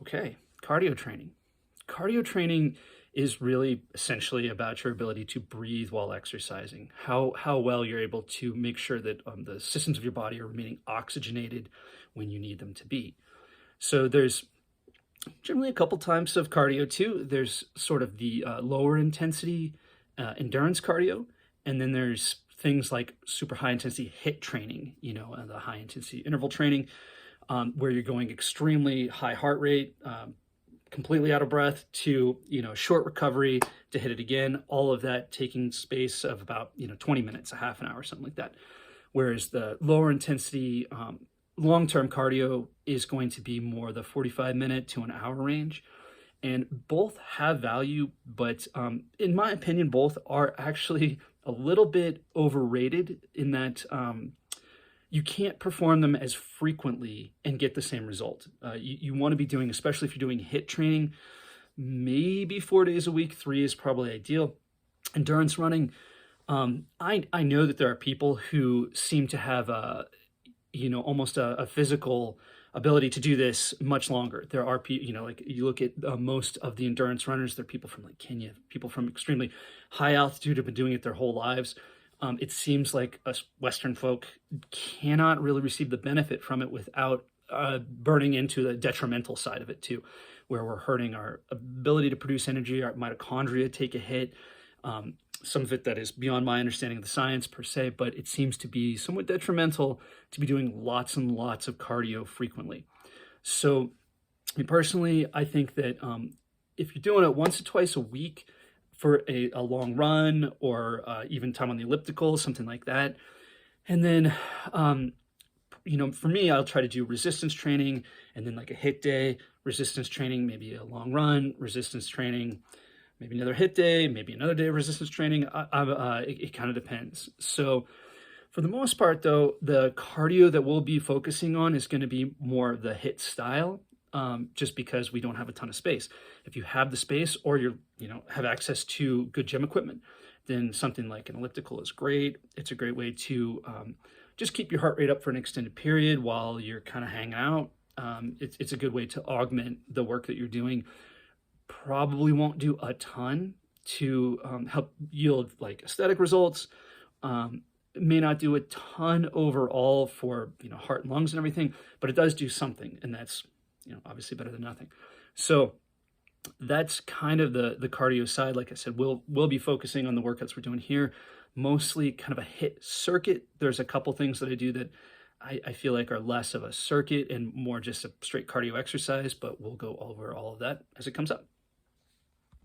Okay, cardio training. Cardio training is really essentially about your ability to breathe while exercising. How well you're able to make sure that the systems of your body are remaining oxygenated when you need them to be. So there's generally a couple types of cardio too. There's sort of the lower intensity endurance cardio, and then there's things like super high intensity hit training. The high intensity interval training, where you're going extremely high heart rate, completely out of breath to short recovery to hit it again. All of that taking space of about 20 minutes, a half an hour, something like that. Whereas the lower intensity long-term cardio is going to be more the 45-minute to an hour range. And both have value, but in my opinion, both are actually a little bit overrated in that you can't perform them as frequently and get the same result. You want to be doing, especially if you're doing hit training, maybe 4 days a week. 3 is probably ideal. Endurance running, I know that there are people who seem to have almost a physical ability to do this much longer. There are people, like you look at most of the endurance runners, they're people from like Kenya, people from extremely high altitude have been doing it their whole lives. It seems like us Western folk cannot really receive the benefit from it without burning into the detrimental side of it too, where we're hurting our ability to produce energy, our mitochondria take a hit. Some of it that is beyond my understanding of the science per se, but it seems to be somewhat detrimental to be doing lots and lots of cardio frequently. So me personally, I think that if you're doing it once or twice a week for a long run or even time on the elliptical, something like that. And then, for me, I'll try to do resistance training and then like a hit day, resistance training, maybe a long run, resistance training, maybe another hit day, maybe another day of resistance training. It kind of depends. So for the most part, though, the cardio that we'll be focusing on is going to be more of the hit style, just because we don't have a ton of space. If you have the space or have access to good gym equipment, then something like an elliptical is great. It's a great way to just keep your heart rate up for an extended period while you're kind of hanging out. It's a good way to augment the work that you're doing. Probably won't do a ton to help yield like aesthetic results. May not do a ton overall for heart and lungs and everything, but it does do something, and that's obviously better than nothing. So that's kind of the cardio side. Like I said, we'll be focusing on the workouts we're doing here, mostly kind of a hit circuit. There's a couple things that I do that I feel like are less of a circuit and more just a straight cardio exercise, but we'll go over all of that as it comes up.